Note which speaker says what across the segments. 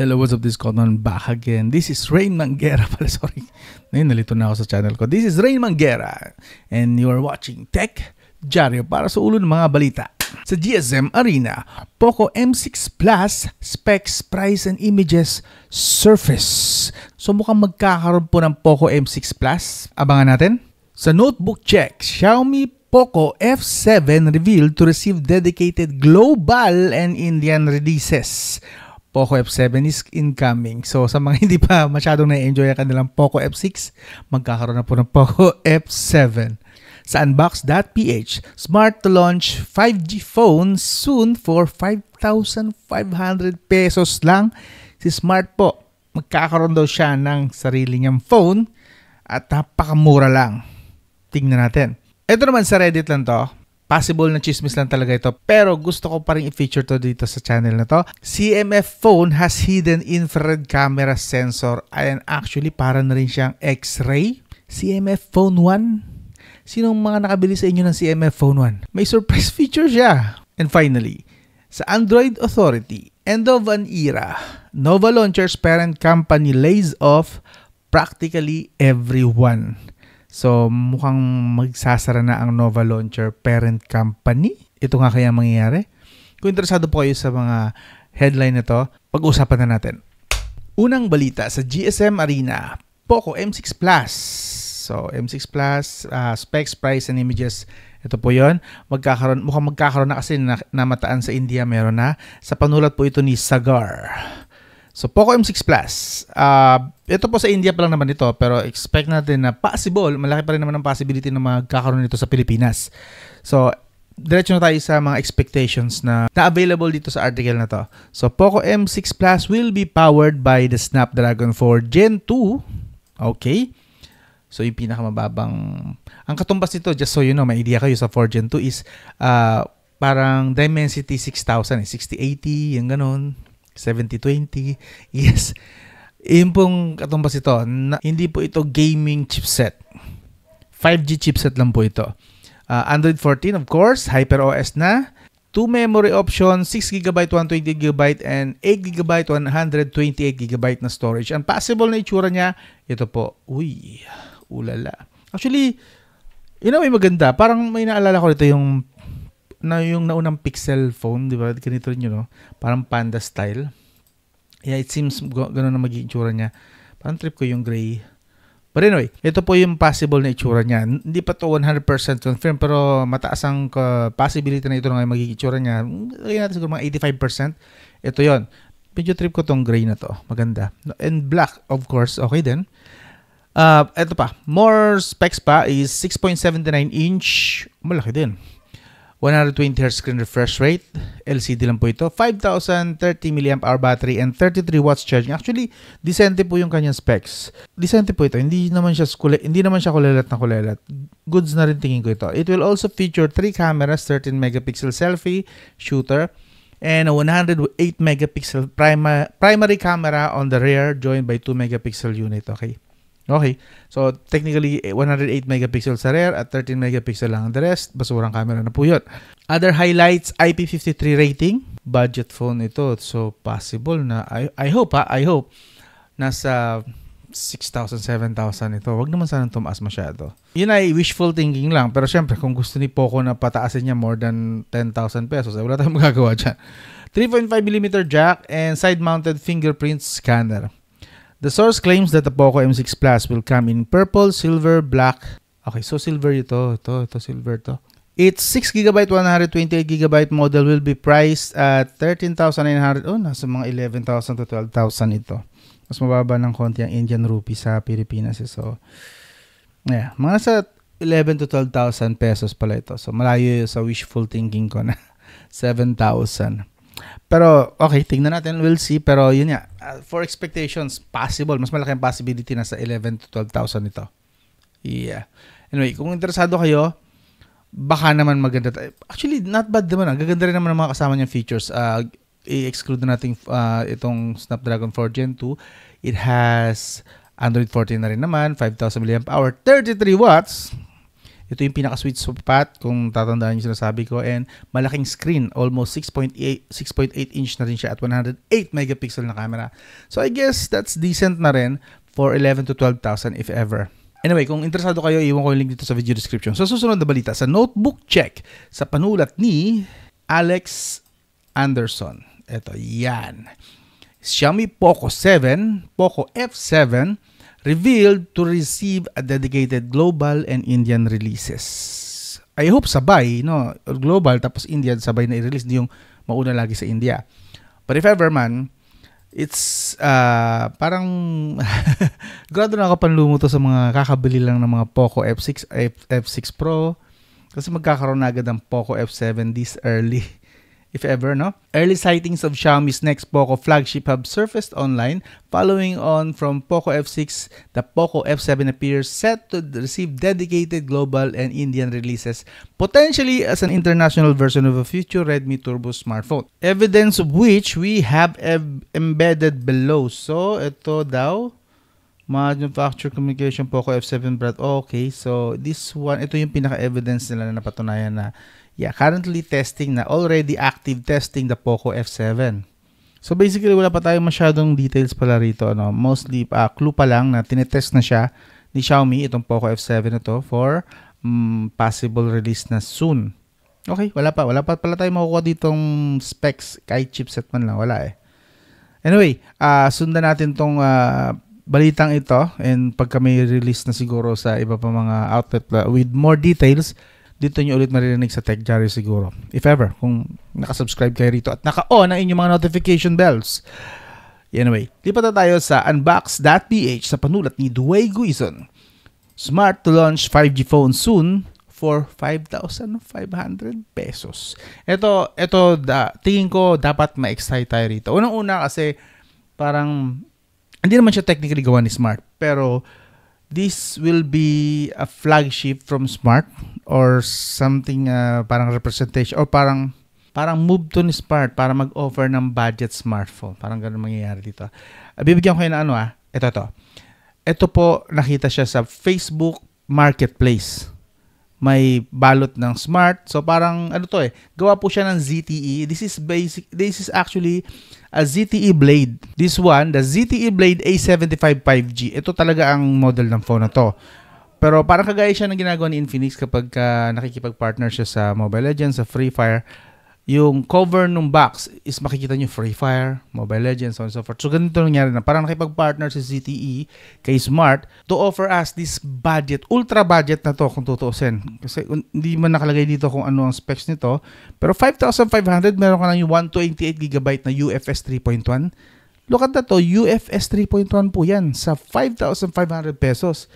Speaker 1: Hello, what's up? This is Cotton back again. This is Rain Manguera pala, sorry. Ngayon, nalito na ako sa channel ko. This is Rain Manguera and you are watching Tech Diaryo para sa ulo ng mga balita. Sa GSM Arena, Poco M6 Plus, specs, price, and images surface. So mukhang magkakaroon po ng Poco M6 Plus. Abangan natin. Sa notebook check, Xiaomi Poco F7 revealed to receive dedicated global and Indian releases. Poco F7 is incoming. So sa mga hindi pa masyadong na-enjoy ang kanilang Poco F6, magkakaroon na po ng Poco F7. Sa unbox.ph, smart to launch 5G phone soon for 5,500 pesos lang. Si Smart po, magkakaroon daw siya ng sarili niyang phone at napakamura lang. Tingnan natin. Ito naman sa Reddit lang to. Possible na chismis lang talaga ito, pero gusto ko pa rin i-feature to dito sa channel na to. CMF phone has hidden infrared camera sensor and actually para na rin siyang X-ray. CMF phone 1? Sinong mga nakabili sa inyo ng CMF phone 1? May surprise feature siya. And finally, sa Android Authority, end of an era, Nova Launcher's parent company lays off practically everyone. So, mukhang magsasara na ang Nova Launcher parent company. Ito nga kaya mangyayari? Kung interesado po kayo sa mga headline na to, pag-usapan na natin. Unang balita sa GSM Arena, Poco M6 Plus. So, M6 Plus, specs, price, and images. Ito po yon. Mukhang magkakaroon na kasi namataan sa India, meron na. Sa panulat po ito ni Sagar. So, Poco M6 Plus. Ito po sa India pa lang naman ito, pero expect natin na possible, malaki pa rin naman ang possibility na magkakaroon nito sa Pilipinas. So, diretso na tayo sa mga expectations na available dito sa article na to. So, Poco M6 Plus will be powered by the Snapdragon 4 Gen 2. Okay. So, yung pinakamababang... Ang katumbas nito, just so you know, may idea kayo sa 4 Gen 2 is parang Dimensity 6000, 6080, yung ganon. 7020. Yes. Yung pong katumbas ito, hindi po ito gaming chipset. 5G chipset lang po ito. Android 14, of course. HyperOS na. 2 memory options, 6GB, 128GB, and 8GB, 128GB na storage. Ang possible na itsura niya, ito po. Uy, ulala. Actually, yun ang may maganda. Parang may naalala ko ito yung naunang Pixel phone, di ba? Ganito rin yun, no? Parang panda style. Yeah, it seems gano'n na magiging itsura niya. Parang trip ko yung gray. But anyway, ito po yung possible na itsura niya. Hindi pa to 100% confirmed, pero mataas ang possibility na ito na magiging itsura niya. Lagyan natin siguro mga 85%. Ito yon. Medyo trip ko tong gray na to. Maganda. And black, of course. Okay din. Ito pa. More specs pa is 6.79 inch. Malaki din. 120Hz screen refresh rate, LCD lang po ito, 5,030 mAh battery and 33 watts charging. Actually, decente po yung kanyang specs. Decente po ito. Hindi naman siya kulelat na kulelat. Goods na rin tingin ko ito. It will also feature 3 cameras, 13 megapixel selfie shooter and a 108 megapixel primary camera on the rear joined by 2 megapixel unit. Okay, so technically 108 megapixel sa rear at 13 megapixel lang. The rest, basurang camera na po yun. Other highlights, IP53 rating. Budget phone ito. So possible na, I hope nasa 6,000, 7,000 ito. Wag naman sanang tumaas masyado. Yun ay wishful thinking lang. Pero syempre, kung gusto ni Poco na pataasin niya more than 10,000 pesos, wala tayong magagawa dyan. 3.5mm jack and side-mounted fingerprint scanner. The source claims that the Poco M6 Plus will come in purple, silver, black. Okay, so silver ito. Ito silver to. Its 6GB, 128GB model will be priced at 13,900. Oh, nasa mga 11,000 to 12,000 ito. Mas mababa ng konti ang Indian rupee sa Pilipinas. So, yeah, mga nasa 11 to 12,000 pesos pala ito. So, malayo sa wishful thinking ko na 7,000. Pero, okay, tingnan natin. We'll see. Pero, yun nga. For expectations, possible. Mas malaki ang possibility na sa 11 to 12,000 ito. Yeah. Anyway, kung interesado kayo, baka naman maganda. Actually, not bad naman. Gaganda rin naman ang mga kasama niyang features. I-exclude na natin itong Snapdragon 4 Gen 2. It has Android 14 na rin naman. 5,000 mAh. 33 watts. Ito yung pinaka-sweet spot kung tatandaan yung sinasabi ko. And malaking screen, almost 6.8 inch na rin siya at 108 megapixel na camera. So I guess that's decent na rin for 11 to 12,000 if ever. Anyway, kung interesado kayo, iwan ko yung link dito sa video description. So susunod na balita, sa notebook check sa panulat ni Alex Anderson. Ito, yan. Xiaomi Poco 7, Poco F7 revealed to receive a dedicated global and Indian releases. I hope sabay, no? Global tapos Indian sabay na i-release, di yung mauna lagi sa India. But if ever man, it's parang grado na ako panlumo to sa mga kakabili lang ng mga Poco F6, F6 Pro kasi magkakaroon na agad ng Poco F7 this early. If ever, no? Early sightings of Xiaomi's next Poco flagship have surfaced online. Following on from Poco F6, the Poco F7 appears set to receive dedicated global and Indian releases, potentially as an international version of a future Redmi Turbo smartphone. Evidence of which we have embedded below. So, ito daw, manufacturer communication Poco F7 brand. Okay, so this one, ito yung pinaka-evidence nila na napatunayan na currently testing na, already active testing the Poco F7. So basically, wala pa tayong masyadong details pala rito. No? Mostly, clue pa lang na tinetest na siya ni Xiaomi, itong Poco F7 na to, for possible release na soon. Okay, wala pa pala tayong makukuha ditong specs, kahit chipset man lang, wala eh. Anyway, sundan natin tong balitang ito, and pagka may release na siguro sa iba pa mga outlet with more details, dito nyo ulit maririnig sa Tech Diary siguro. If ever, kung nakasubscribe kayo rito at naka-on ang inyong mga notification bells. Anyway, lipat na tayo sa unbox.ph sa panulat ni Dwayne Guizon. Smart to launch 5G phone soon for 5,500 pesos. Ito tingin ko dapat ma-excite tayo rito. Unang-una kasi parang hindi naman siya technically gawa ni Smart, pero this will be a flagship from Smart or something parang representation or parang move to ni Smart para mag-offer ng budget smartphone. Parang ganun mangyayari dito. Bibigyan ko kayo ng ito. Ito po, nakita siya sa Facebook Marketplace. May balot ng Smart. So parang gawa po siya ng ZTE. This is actually a ZTE Blade. This one, the ZTE Blade A75 5G. Ito talaga ang model ng phone na to. Pero parang kagaya siya ng ginagawa ni Infinix kapag nakikipag-partner siya sa Mobile Legends, sa Free Fire. Yung cover ng box is makikita nyo Free Fire, Mobile Legends, so on and so forth. So ganito nangyari na. Parang nakipag-partner si ZTE kay Smart to offer us this budget, ultra budget na to kung tutuusin. Kasi hindi man nakalagay dito kung ano ang specs nito. Pero 5,500, meron ka lang yung 128GB na UFS 3.1. Look at that to, UFS 3.1 po yan sa 5,500 pesos.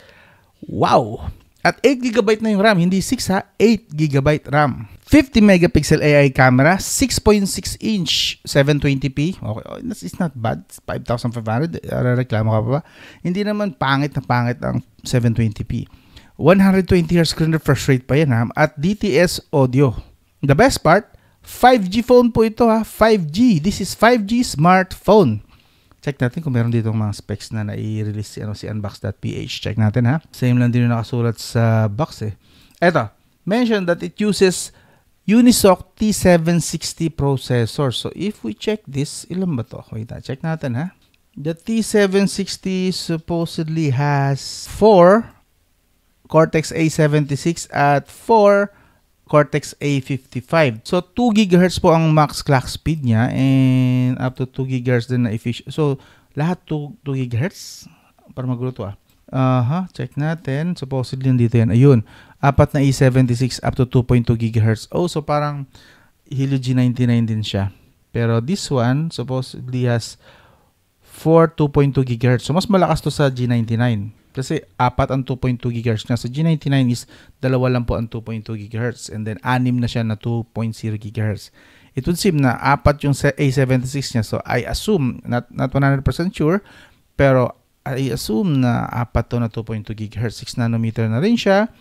Speaker 1: Wow! At 8GB na yung RAM, hindi 6 ha, 8GB RAM. 50 megapixel AI camera, 6.6 inch 720p. Okay, it's not bad. 5,500, reklamo ka pa ba? Hindi naman pangit ang 720p. 120Hz screen refresh rate pa yan ha, at DTS audio. The best part, 5G phone po ito ha, 5G. This is 5G smartphone. Check natin kung meron dito mga specs na nai-release si unbox.ph. Check natin ha. Same lang din yung nakasulat sa box eh. Eto, mention that it uses Unisoc T760 processor. So if we check this, ilan ba to? Wait, check natin ha. The T760 supposedly has 4 Cortex A76 at 4 Cortex A55. So 2 GHz po ang max clock speed niya and up to 2 GHz din na efficient. So lahat 2 GHz para magulo to check natin. Supposedly dito yan. Ayun. 4 na A76 up to 2.2 GHz. Oh, so parang Helio G99 din siya. Pero this one supposedly has 2.2 GHz. So mas malakas to sa G99. Kasi 4 ang 2.2 GHz niya. Sa G99 is 2 lang po ang 2.2 GHz. And then 6 na siya na 2.0 GHz. It would seem na 4 yung A76 niya. So I assume, not 100% sure, pero I assume na 4 to na 2.2 GHz. 6 nanometer na rin siya.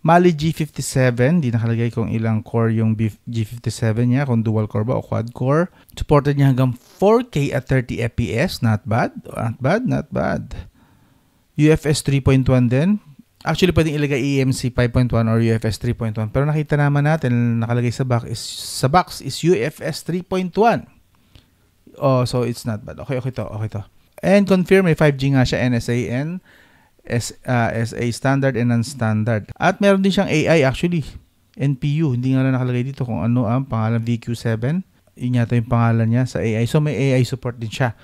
Speaker 1: Mali G57, di nakalagay kung ilang core yung G57 niya, kung dual core ba o quad core. Supported niya hanggang 4K at 30 FPS. Not bad. UFS 3.1 din. Actually, pwedeng ilagay eMMC 5.1 or UFS 3.1. Pero nakita naman natin, nakalagay sa box is UFS 3.1. Oh, so it's not bad. Okay to. And confirm, may 5G nga siya, NSA-N, SA standard and non-standard. At meron din siyang AI actually, NPU. Hindi nga lang nakalagay dito kung ano ang pangalan, VQ7. Yun yata yung pangalan niya sa AI. So may AI support din siya.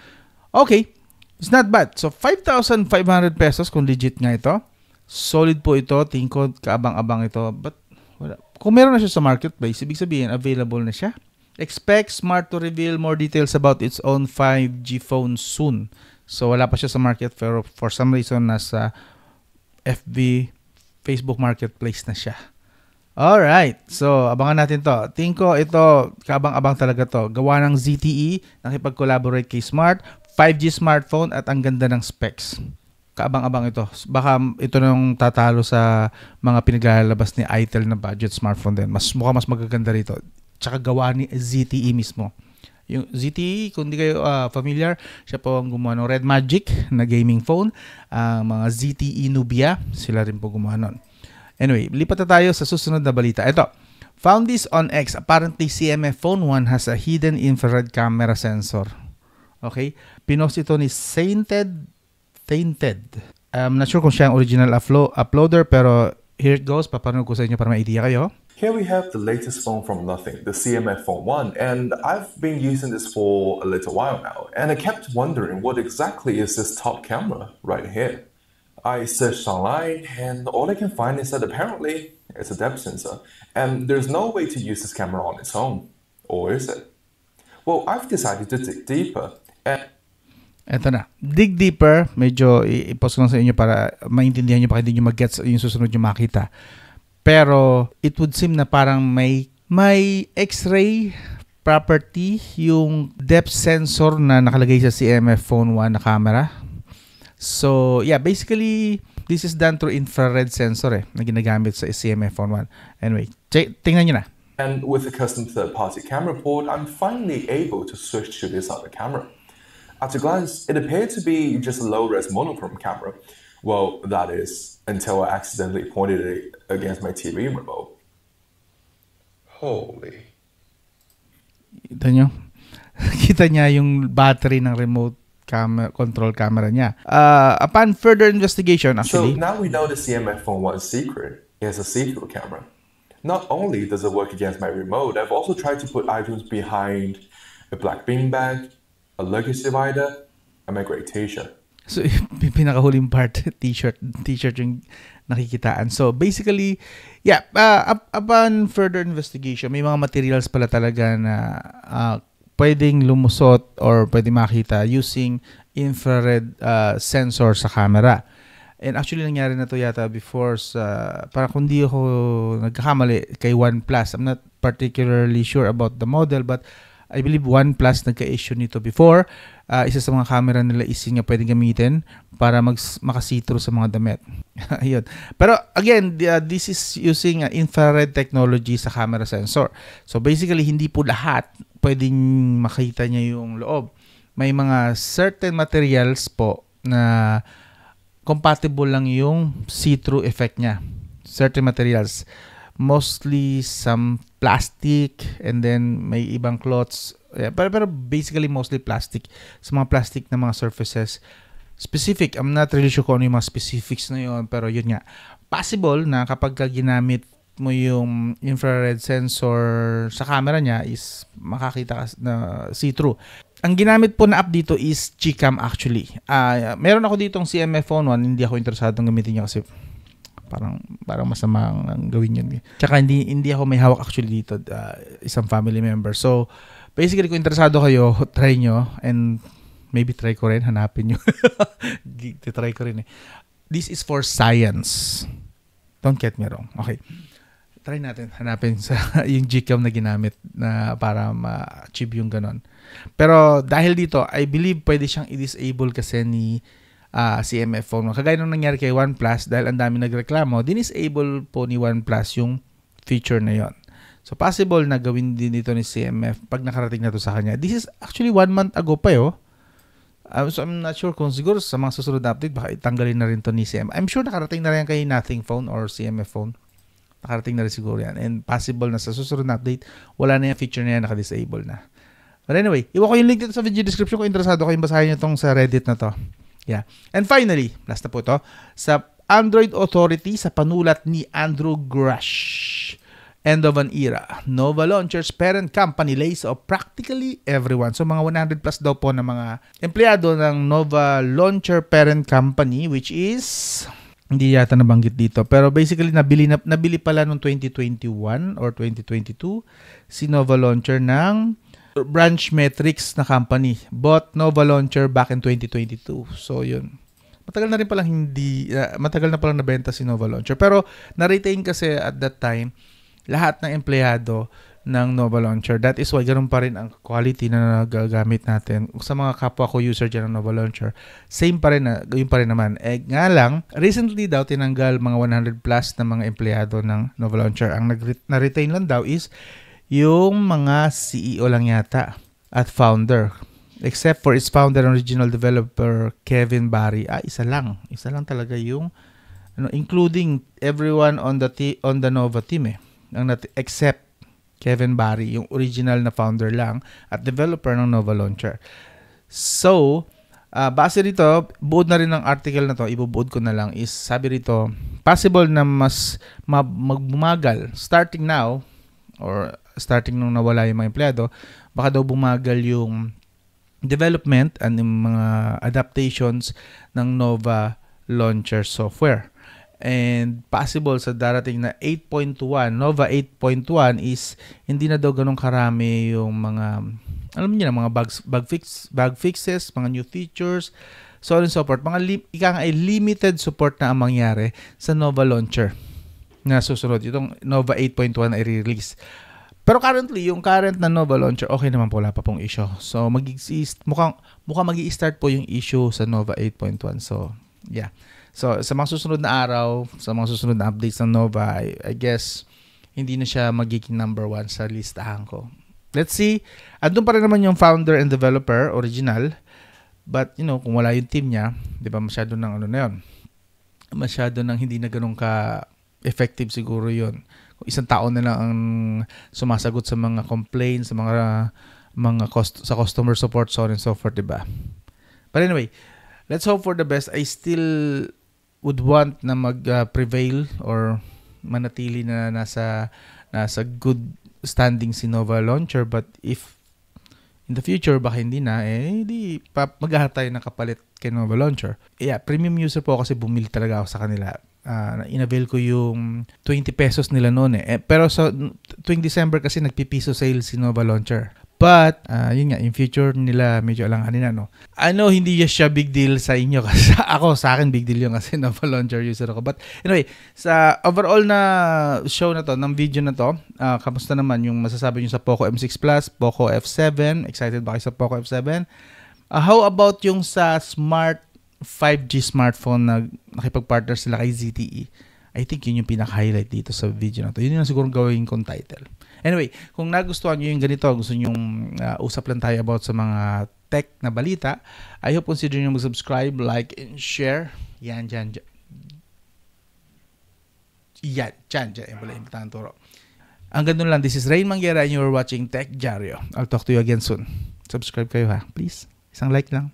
Speaker 1: Okay, it's not bad. So 5,500 pesos kung legit nga ito. Solid po ito. Tingin ko kaabang-abang ito. But wala. Kung meron na siya sa marketplace, ibig sabihin available na siya. Expect Smart to reveal more details about its own 5G phone soon. So wala pa siya sa market, pero for some reason nasa FB, Facebook Marketplace na siya. Alright, so abangan natin to. Tingin ko ito, kabang-abang talaga to. Gawa ng ZTE, nakipag-collaborate kay Smart, 5G smartphone at ang ganda ng specs. Kaabang-abang ito. Baka ito nang tatalo sa mga pinaglalabas ni Itel na budget smartphone din. Mukhang mas magaganda rito. Tsaka gawa ni ZTE mismo. Yung ZTE, kung di kayo familiar, siya po ang gumawa ng Red Magic na gaming phone. Mga ZTE Nubia, sila rin po gumawa nun. Anyway, lipat na tayo sa susunod na balita. Ito, found this on X. Apparently, CMF Phone 1 has a hidden infrared camera sensor. Okay? Pinost ito ni Tainted. I'm not sure kung siya ang original uploader, pero here it goes. Papanood ko sa inyo para may idea kayo.
Speaker 2: Here we have the latest phone from Nothing, the CMF Phone 1, and I've been using this for a little while now, and I kept wondering what exactly is this top camera right here. I searched online, and all I can find is that apparently it's a depth sensor, and there's no way to use this camera on its own. Or is it? Well, I've decided to dig deeper, and
Speaker 1: Eto na. Dig deeper. Medyo i-post ko lang sa inyo para maintindihan nyo pa hindi nyo mag-gets yung susunod nyo makita. Pero it would seem na parang may X-ray property yung depth sensor na nakalagay sa CMF Phone 1 na camera. So, yeah, basically, this is done through infrared sensor na ginagamit sa CMF Phone 1. Anyway, tingnan nyo na.
Speaker 2: And with a custom third-party camera port, I'm finally able to switch to this other camera. At a glance, it appeared to be just a low-res monochrome camera. Well, that is, until I accidentally pointed it against my TV remote. Holy.
Speaker 1: Kita nyo? Kita niya yung battery ng remote control camera niya. Upon further investigation, actually...
Speaker 2: So now we know the CMF Phone 1's secret. It has a see-through camera. Not only does it work against my remote, I've also tried to put iTunes behind a black beanbag, a luggage divider, and my gray t-shirt.
Speaker 1: So, pinakahuling part, t-shirt yung nakikitaan. So, basically, yeah, upon further investigation, may mga materials pala talaga na pwedeng lumusot or pwedeng makita using infrared sensor sa camera. And actually, nangyari na to yata before sa, parang kung di ako nagkakamali kay OnePlus. I'm not particularly sure about the model, but I believe OnePlus nagka-issue nito before. Isa sa mga camera nila is yung pwedeng gamitin para makasitro sa mga damit. Ayun. Pero again, this is using infrared technology sa camera sensor. So basically, hindi po lahat pwedeng makita niya yung loob. May mga certain materials po na compatible lang yung see-through effect niya. Certain materials. Mostly some plastic and then may ibang cloths. Yeah, pero basically mostly plastic. Sa mga plastic na mga surfaces. Specific, I'm not really sure kung ano yung mga specifics na yun, pero yun nga. Possible na kapag ginamit mo yung infrared sensor sa camera niya is makakita ka na see-through. Ang ginamit po na app dito is Gcam actually. Meron ako ditong CMF Phone 1, hindi ako interesadong gamitin niya kasi parang masama ang gawin yun. Tsaka hindi ako may hawak actually dito, isang family member. So, basically kung interesado kayo, try nyo and maybe try ko rin, hanapin nyo. Try ko rin eh. This is for science. Don't get me wrong. Okay. Try natin, hanapin sa yung Gcam na ginamit na para ma-achieve yung ganon. Pero dahil dito, I believe pwede siyang i-disable kasi ni CMF Phone 1. Kagaya nung nangyari kay OnePlus, dahil ang dami nagreklamo, dinisable po ni OnePlus yung feature na yon. So possible na gawin din dito ni CMF pag nakarating na to sa kanya. This is actually 1 month ago pa So I'm not sure kung siguro sa mga susunod na update, baka itanggalin na rin to ni CMF. I'm sure nakarating na rin kay Nothing Phone or CMF Phone. Nakarating na rin siguro yan. And possible na sa susunod na update, wala na yung feature na yan, naka-disable na. But anyway, iwan ko yung link dito sa video description kung interesado kayong basahin nyo itong sa Reddit na to. Yeah. And finally, last na po ito, sa Android Authority, sa panulat ni Andrew Grush. End of an era. Nova Launcher's parent company lays off practically everyone. So mga 100 plus daw po na mga empleyado ng Nova Launcher parent company, which is, hindi yata nabanggit dito, pero basically nabili pala noong 2021 or 2022 si Nova Launcher ng Branch Metrics na company. Bought Nova Launcher back in 2022. So yun. Matagal na rin palang matagal na palang nabenta si Nova Launcher. Pero na-retain kasi at that time lahat ng empleyado ng Nova Launcher. That is why ganun pa rin ang quality na nagagamit natin. Sa mga kapwa ko user dyan ng Nova Launcher, same pa rin, yun pa rin naman. Nga lang, recently daw tinanggal mga 100 plus na mga empleyado ng Nova Launcher. Ang na-retain lang daw is yung mga CEO lang yata at founder. Except for its founder and original developer, Kevin Barry. Isa lang. Isa lang talaga yung, including everyone on the Nova team except Kevin Barry, yung original na founder lang at developer ng Nova Launcher. So, base dito, buod na rin ng article na to, ibubuod ko na lang, is sabi rito, possible na mas magbumagal starting now or starting nung nawala yung mga empleyado, baka daw bumagal yung development and yung mga adaptations ng Nova Launcher software. And possible sa darating na 8.1, Nova 8.1 is hindi na daw ganun karami yung mga, alam niyo na, mga bug fixes, mga new features, so on and so forth. Mga limited support na ang mangyari sa Nova Launcher na susunod. Itong Nova 8.1 na i-release. Pero currently, yung current na Nova Launcher, okay naman po, wala pa pong issue. So mukhang magi-start po yung issue sa Nova 8.1. So, yeah. So, sa mga susunod na araw, sa mga susunod na updates ng Nova, I guess, hindi na siya magiging number 1 sa listahan ko. Let's see. Andun pa rin naman yung founder and developer, original. But, kung wala yung team niya, di ba, masyado ng na yun. Masyado ng hindi na ganun ka-effective siguro yun. Kung isang tao na lang ang sumasagot sa mga complaints, sa sa customer support, so on and so forth, di ba? But anyway, let's hope for the best. I still would want na mag-prevail or manatili na nasa good standing si Nova Launcher. But if in the future, baka hindi na, di mag-ahat tayo ng kapalit kay Nova Launcher. Yeah, premium user po kasi bumili talaga ako sa kanila. In-avail ko yung 20 pesos nila noon pero sa tuwing December kasi nagpipiso sale si Nova Launcher. But, yun nga, in future nila medyo alanganin na, no? I know hindi siya big deal sa inyo kasi sa akin big deal yun kasi Nova Launcher user ako. But anyway, sa overall na show na to, ng video na to, kamusta naman yung masasabi nyo sa Poco M6 Plus, Poco F7, excited ba kayo sa Poco F7? How about yung sa smart 5G smartphone na nakipag-partner sila kay ZTE? I think yun yung pinaka-highlight dito sa video na to. Yun yung siguro gawin kong title. Anyway, kung nagustuhan nyo yung ganito, gusto nyo usap lang tayo about sa mga tech na balita, I hope consider nyo mag-subscribe, like, and share. Yan, dyan. Yan pala yung turo. Ang ganun lang, this is Rain Manguera and you are watching Tech Diario. I'll talk to you again soon. Subscribe kayo ha, please. Isang like lang.